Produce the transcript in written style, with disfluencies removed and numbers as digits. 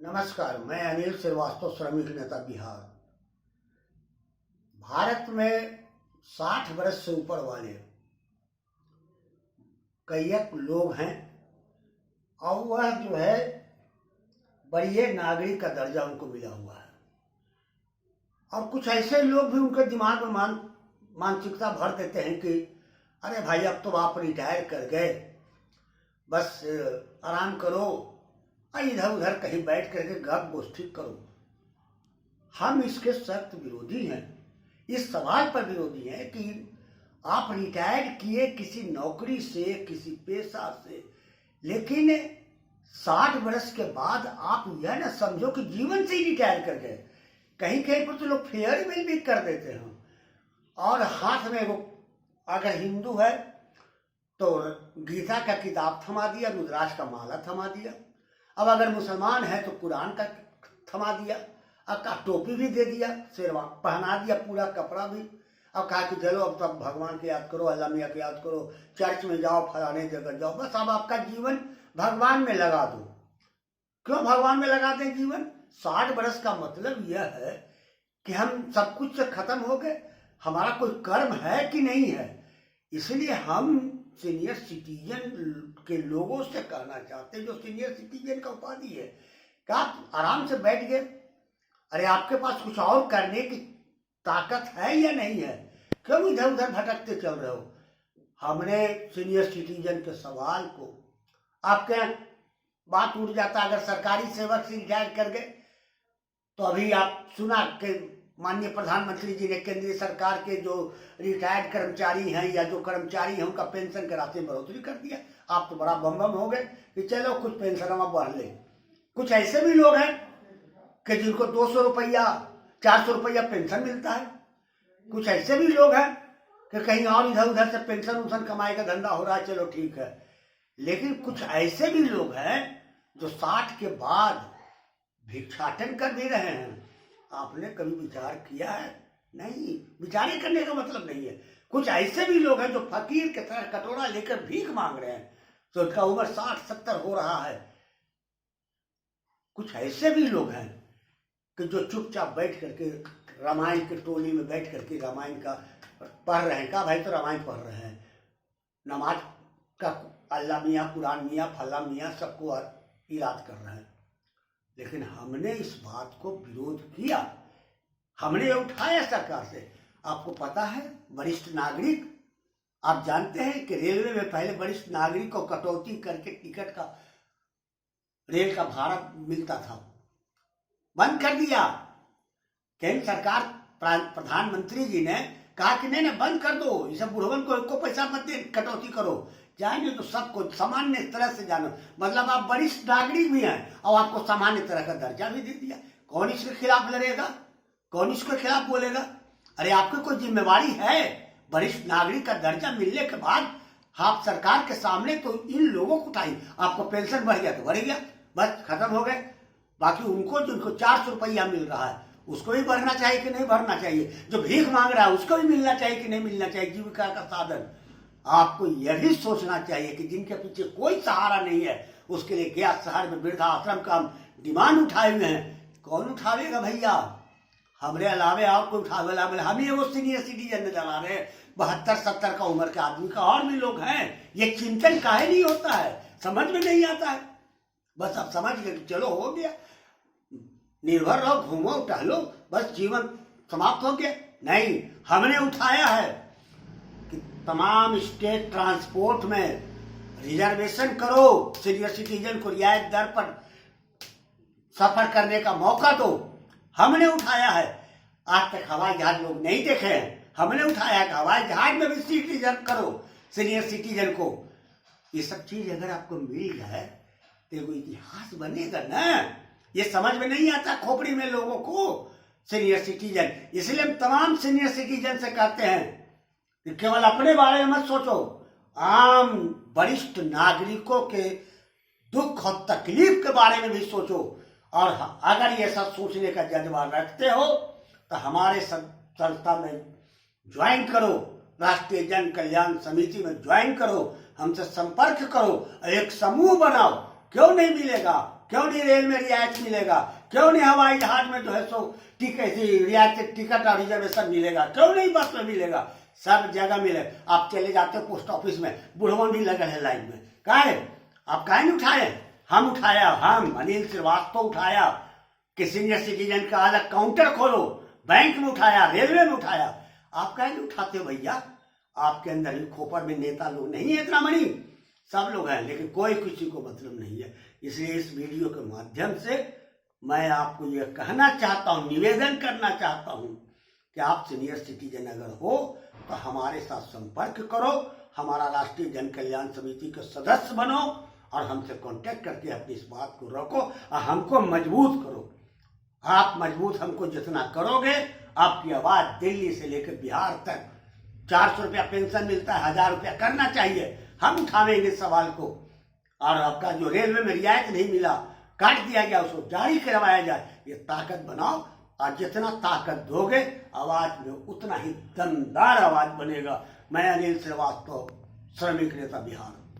नमस्कार, मैं अनिल श्रीवास्तव, श्रमिक नेता बिहार। भारत में 60 वर्ष से ऊपर वाले कई लोग हैं और वह जो है वरीय नागरिक का दर्जा उनको मिला हुआ है। और कुछ ऐसे लोग भी उनके दिमाग में मानसिकता भर देते हैं कि अरे भाई, अब तो आप रिटायर कर गए, बस आराम करो, इधर उधर कहीं बैठ करके गप गोष्ठी करो। हम इसके सख्त विरोधी हैं। इस सवाल पर विरोधी हैं कि आप रिटायर किए किसी नौकरी से, किसी पेशा से, लेकिन 60 वर्ष के बाद आप यह ना समझो कि जीवन से ही रिटायर कर गए। कहीं कहीं पर तो लोग फेयरवेल भी कर देते हैं और हाथ में वो, अगर हिंदू है तो गीता का किताब थमा दिया, रुद्राक्ष का माला थमा दिया। अब अगर मुसलमान है तो कुरान का थमा दिया, अब का टोपी भी दे दिया, शेरवा पहना दिया, पूरा कपड़ा भी। अब कहा कि चलो अब तब भगवान की याद करो, अल्लाह मियाँ की याद करो, चर्च में जाओ, फलाने जगह जाओ, बस अब आपका जीवन भगवान में लगा दो। क्यों भगवान में लगा दें जीवन? 60 वर्ष का मतलब यह है कि हम सब कुछ से खत्म हो गए, हमारा कोई कर्म है कि नहीं है। इसलिए हम सीनियर सिटीजन के लोगों से कहना चाहते हैं, जो सीनियर सिटीजन का उपाधि है, कि आप आराम से बैठ गए, अरे आपके पास कुछ और करने की ताकत है या नहीं है? क्यों इधर उधर भटकते चल रहे हो? हमने सीनियर सिटीजन के सवाल को, आपके यहाँ बात उड़ जाता, अगर सरकारी सेवक से रिटायर कर गए तो अभी आप सुना कि माननीय प्रधानमंत्री जी ने केंद्रीय सरकार के जो रिटायर्ड कर्मचारी हैं या जो कर्मचारी हैं उनका पेंशन के राशि में बढ़ोतरी कर दिया। आप तो बड़ा बम हो गए कि चलो कुछ पेंशन में बढ़ ले। कुछ ऐसे भी लोग हैं कि जिनको 200 रुपया 400 रुपया पेंशन मिलता है। कुछ ऐसे भी लोग हैं कि कहीं और इधर उधर से पेंशन उसन कमाई का धंधा हो रहा है, चलो ठीक है। लेकिन कुछ ऐसे भी लोग हैं जो 60 के बाद भिक्षाटन कर भी रहे हैं। आपने कभी विचार किया है? नहीं, विचार करने का मतलब नहीं है। कुछ ऐसे भी लोग हैं जो फकीर की तरह कटोरा लेकर भीख मांग रहे हैं, तो उनका उम्र 60-70 हो रहा है। कुछ ऐसे भी लोग हैं कि जो चुपचाप बैठ करके रामायण के टोली में बैठ करके रामायण का पढ़ रहे हैं। का भाई तो रामायण पढ़ रहे हैं, नमाज का अल्लाह मियाँ, कुरान मियाँ, फल्ला मियाँ सबको याद कर रहे हैं। लेकिन हमने इस बात को विरोध किया, हमने उठाया सरकार से। आपको पता है, वरिष्ठ नागरिक, आप जानते हैं कि रेलवे में पहले वरिष्ठ नागरिक को कटौती करके टिकट का, रेल का भाड़ा मिलता था, बंद कर दिया। केंद्र सरकार, प्रधानमंत्री जी ने कहा कि नहीं बंद कर दो, ये सब बुढ़वन को पैसा मत दे, कटौती करो, जाएंगे तो सबको सामान्य तरह से जानो। मतलब आप वरिष्ठ नागरिक भी हैं और आपको सामान्य तरह का दर्जा भी दे दिया। कौन इसके खिलाफ लड़ेगा? कौन इसके खिलाफ बोलेगा? अरे आपकी कोई जिम्मेवारी है? वरिष्ठ नागरिक का दर्जा मिलने के बाद आप सरकार के सामने तो इन लोगों को उठाई, आपको पेंशन बढ़ गया तो बढ़ गया, बस खत्म हो गए। बाकी उनको जिनको 400 रुपया मिल रहा है उसको भी बढ़ना चाहिए कि नहीं बढ़ना चाहिए? जो भीख मांग रहा है उसको भी मिलना चाहिए कि नहीं मिलना चाहिए? जीविका का साधन आपको यही सोचना चाहिए कि जिनके पीछे कोई सहारा नहीं है, उसके लिए क्या शहर में वृद्धाश्रम का डिमांड उठाए हुए हैं। कौन उठावेगा भैया? हमारे अलावे और कोई उठावेगा? हम ही वो सीनियर सिटीजन नजर आ रहे हैं, 72-70 का उम्र के आदमी का, और भी लोग हैं। ये चिंतन काहे नहीं होता है? समझ में नहीं आता है। बस आप समझ गए कि चलो हो गया, निर्भर रहो, घूमो टहलो, बस जीवन समाप्त हो गया। नहीं, हमने उठाया है कि तमाम स्टेट ट्रांसपोर्ट में रिजर्वेशन करो, सीनियर सिटीजन को रियायत दर पर सफर करने का मौका दो। हमने उठाया है। आज तक हवाई जहाज लोग नहीं देखे हैं, हमने उठाया है कि हवाई जहाज में भी सीट रिजर्व करो सीनियर सिटीजन को। ये सब चीज अगर आपको मिल जाए तो एगो इतिहास बनेगा ना। ये समझ में नहीं आता खोपड़ी में लोगों को, सीनियर सिटीजन। इसलिए हम तमाम सीनियर सिटीजन से कहते हैं कि केवल अपने बारे में मत सोचो, आम वरिष्ठ नागरिकों के दुख और तकलीफ के बारे में भी सोचो। और अगर ये सब सोचने का जज्बा रखते हो तो हमारे संस्था में ज्वाइन करो, राष्ट्रीय जन कल्याण समिति में ज्वाइन करो, हमसे संपर्क करो, एक समूह बनाओ। क्यों नहीं मिलेगा? क्यों नहीं रेल में रियायत मिलेगा? क्यों नहीं हवाई जहाज में जो है सो रियायत टिकट और रिजर्वेशन मिलेगा? क्यों नहीं बस में मिलेगा? सब जगह मिले। आप चले जाते हो पोस्ट ऑफिस में, बुढ़वन भी लगे है लाइन में। काहे आप काहे नहीं उठाए? हम उठाया, हम अनिल श्रीवास्तव उठाया कि सीनियर सिटीजन का अलग काउंटर खोलो। बैंक में उठाया, रेलवे में उठाया। आप काहे नहीं उठाते हो भैया? आपके अंदर ही खोपड़ में नेता लोग नहीं है, इतना मनी सब लोग हैं, लेकिन कोई किसी को मतलब नहीं है। इसलिए इस वीडियो के माध्यम से मैं आपको यह कहना चाहता हूं, निवेदन करना चाहता हूं कि आप सीनियर सिटीजन अगर हो तो हमारे साथ संपर्क करो, हमारा राष्ट्रीय जन कल्याण समिति के सदस्य बनो और हमसे कांटेक्ट करके अपनी इस बात को रखो और हमको मजबूत करो। आप मजबूत हमको जितना करोगे, आपकी आवाज दिल्ली से लेकर बिहार तक 400 रुपया पेंशन मिलता है, 1000 रुपया करना चाहिए। हम उठावेंगे इस सवाल को। और आपका जो रेलवे में रियायत नहीं मिला, काट दिया गया, उसको जारी करवाया जाए। ये ताकत बनाओ और जितना ताकत दोगे आवाज में उतना ही दमदार आवाज बनेगा। मैं अनिल श्रीवास्तव, श्रमिक नेता, बिहार।